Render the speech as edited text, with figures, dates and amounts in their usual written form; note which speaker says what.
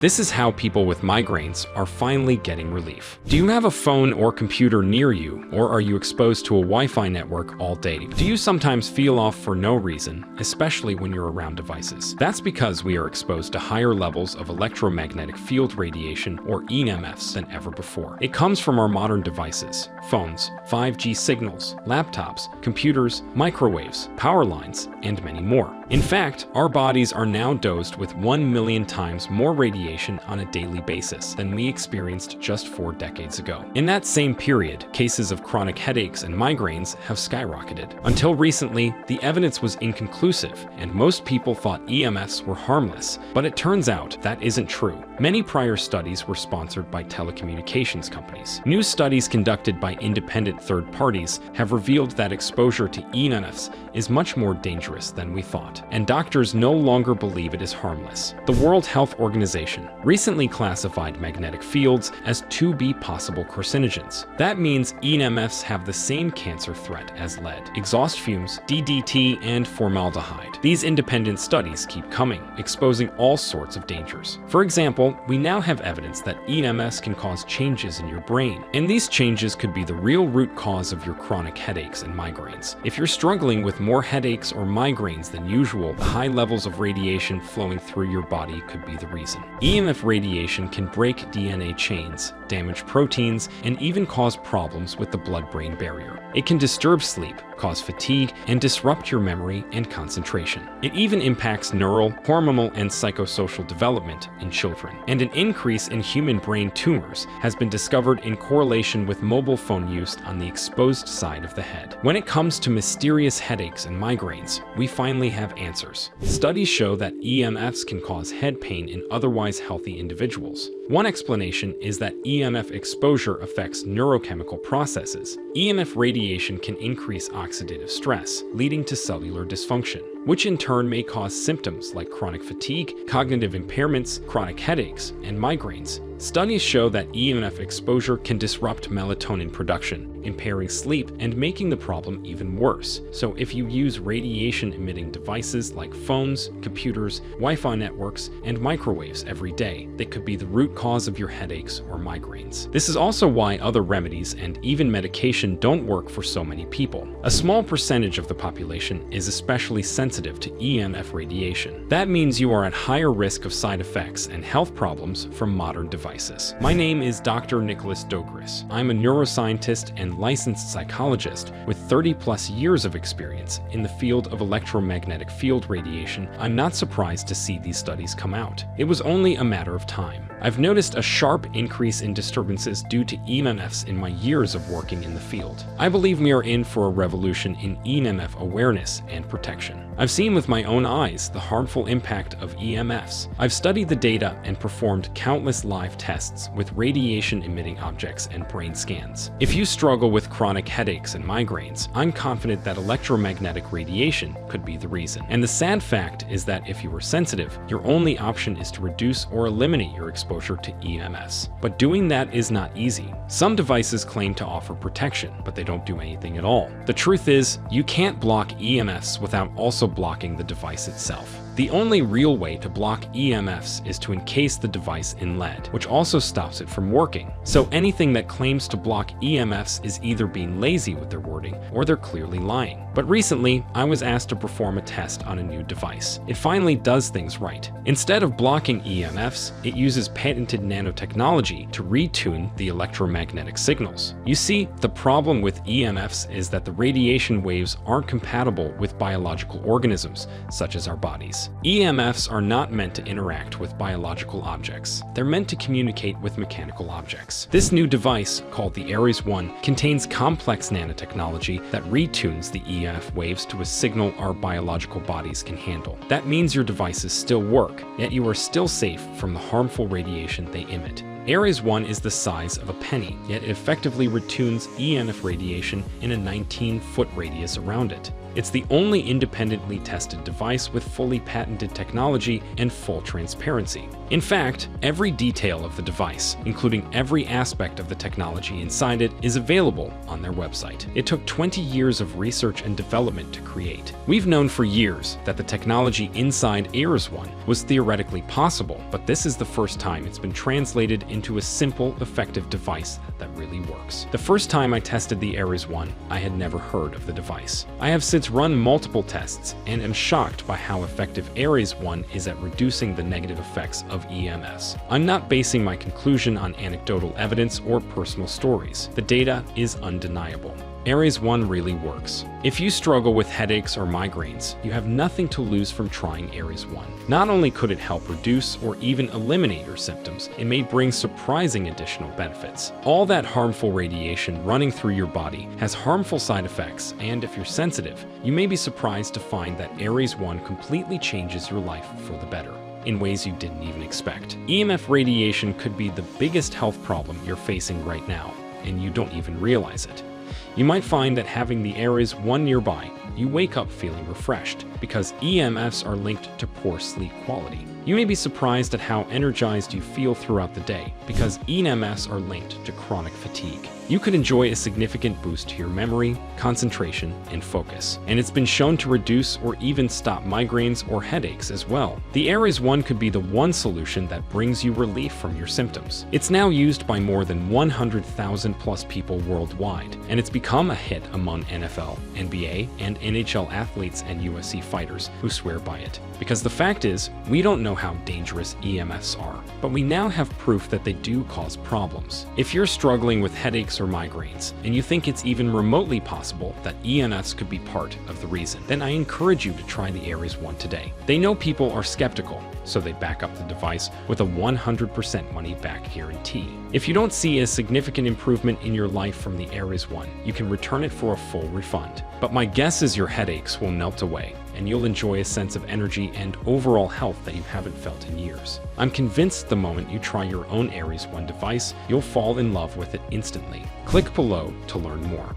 Speaker 1: This is how people with migraines are finally getting relief. Do you have a phone or computer near you, or are you exposed to a Wi-Fi network all day? Do you sometimes feel off for no reason, especially when you're around devices? That's because we are exposed to higher levels of electromagnetic field radiation, or EMFs, than ever before. It comes from our modern devices, phones, 5G signals, laptops, computers, microwaves, power lines, and many more. In fact, our bodies are now dosed with 1 million times more radiation on a daily basis than we experienced just 4 decades ago. In that same period, cases of chronic headaches and migraines have skyrocketed. Until recently, the evidence was inconclusive, and most people thought EMFs were harmless, but it turns out that isn't true. Many prior studies were sponsored by telecommunications companies. New studies conducted by independent third parties have revealed that exposure to EMFs is much more dangerous than we thought, and doctors no longer believe it is harmless. The World Health Organization recently classified magnetic fields as 2B possible carcinogens. That means EMFs have the same cancer threat as lead, exhaust fumes, DDT, and formaldehyde. These independent studies keep coming, exposing all sorts of dangers. For example, we now have evidence that EMFs can cause changes in your brain, and these changes could be the real root cause of your chronic headaches and migraines. If you're struggling with more headaches or migraines than usual, the high levels of radiation flowing through your body could be the reason. EMF radiation can break DNA chains, damage proteins, and even cause problems with the blood-brain barrier. It can disturb sleep, cause fatigue, and disrupt your memory and concentration. It even impacts neural, hormonal, and psychosocial development in children. And an increase in human brain tumors has been discovered in correlation with mobile phone use on the exposed side of the head. When it comes to mysterious headaches and migraines, we finally have answers. Studies show that EMFs can cause head pain in otherwise healthy individuals. One explanation is that EMF exposure affects neurochemical processes. EMF radiation can increase oxidative stress, leading to cellular dysfunction, which in turn may cause symptoms like chronic fatigue, cognitive impairments, chronic headaches, and migraines. Studies show that EMF exposure can disrupt melatonin production, impairing sleep and making the problem even worse. So if you use radiation-emitting devices like phones, computers, Wi-Fi networks, and microwaves every day, they could be the root cause of your headaches or migraines. This is also why other remedies and even medication don't work for so many people. A small percentage of the population is especially sensitive to EMF radiation. That means you are at higher risk of side effects and health problems from modern devices. My name is Dr. Nicholas Dogris. I'm a neuroscientist and licensed psychologist with 30+ years of experience in the field of electromagnetic field radiation. I'm not surprised to see these studies come out. It was only a matter of time. I've noticed a sharp increase in disturbances due to EMFs in my years of working in the field. I believe we are in for a revolution in EMF awareness and protection. I've seen with my own eyes the harmful impact of EMFs. I've studied the data and performed countless live tests with radiation-emitting objects and brain scans. If you struggle with chronic headaches and migraines, I'm confident that electromagnetic radiation could be the reason. And the sad fact is that if you are sensitive, your only option is to reduce or eliminate your exposure to EMFs. But doing that is not easy. Some devices claim to offer protection, but they don't do anything at all. The truth is, you can't block EMFs without also blocking the device itself. The only real way to block EMFs is to encase the device in lead, which also stops it from working. So anything that claims to block EMFs is either being lazy with their wording or they're clearly lying. But recently, I was asked to perform a test on a new device. It finally does things right. Instead of blocking EMFs, it uses patented nanotechnology to retune the electromagnetic signals. You see, the problem with EMFs is that the radiation waves aren't compatible with biological organisms, such as our bodies. EMFs are not meant to interact with biological objects. They're meant to communicate with mechanical objects. This new device, called the Aries One, contains complex nanotechnology that retunes the EMF waves to a signal our biological bodies can handle. That means your devices still work, yet you are still safe from the harmful radiation they emit. Aries One is the size of a penny, yet it effectively retunes EMF radiation in a 19-foot radius around it. It's the only independently tested device with fully patented technology and full transparency. In fact, every detail of the device, including every aspect of the technology inside it, is available on their website. It took 20 years of research and development to create. We've known for years that the technology inside Aries One was theoretically possible, but this is the first time it's been translated into a simple, effective device that really works. The first time I tested the Aries One, I had never heard of the device. I have since run multiple tests and am shocked by how effective Aries One is at reducing the negative effects of EMFs. I'm not basing my conclusion on anecdotal evidence or personal stories. The data is undeniable. Aries One really works. If you struggle with headaches or migraines, you have nothing to lose from trying Aries One. Not only could it help reduce or even eliminate your symptoms, it may bring surprising additional benefits. All that harmful radiation running through your body has harmful side effects, and if you're sensitive, you may be surprised to find that Aries One completely changes your life for the better in ways you didn't even expect. EMF radiation could be the biggest health problem you're facing right now, and you don't even realize it. You might find that having the Aries One nearby, you wake up feeling refreshed because EMFs are linked to poor sleep quality. You may be surprised at how energized you feel throughout the day because EMFs are linked to chronic fatigue. You could enjoy a significant boost to your memory, concentration, and focus. And it's been shown to reduce or even stop migraines or headaches as well. The Aries One could be the one solution that brings you relief from your symptoms. It's now used by more than 100,000 plus people worldwide, and it's become a hit among NFL, NBA, and NHL athletes and UFC fighters who swear by it. Because the fact is, we don't know how dangerous EMFs are, but we now have proof that they do cause problems. If you're struggling with headaches or migraines, and you think it's even remotely possible that EMFs could be part of the reason, then I encourage you to try the Aries One today. They know people are skeptical, so they back up the device with a 100% money-back guarantee. If you don't see a significant improvement in your life from the Aries One, you can return it for a full refund. But my guess is your headaches will melt away, and you'll enjoy a sense of energy and overall health that you haven't felt in years. I'm convinced the moment you try your own Aries One device, you'll fall in love with it instantly. Click below to learn more.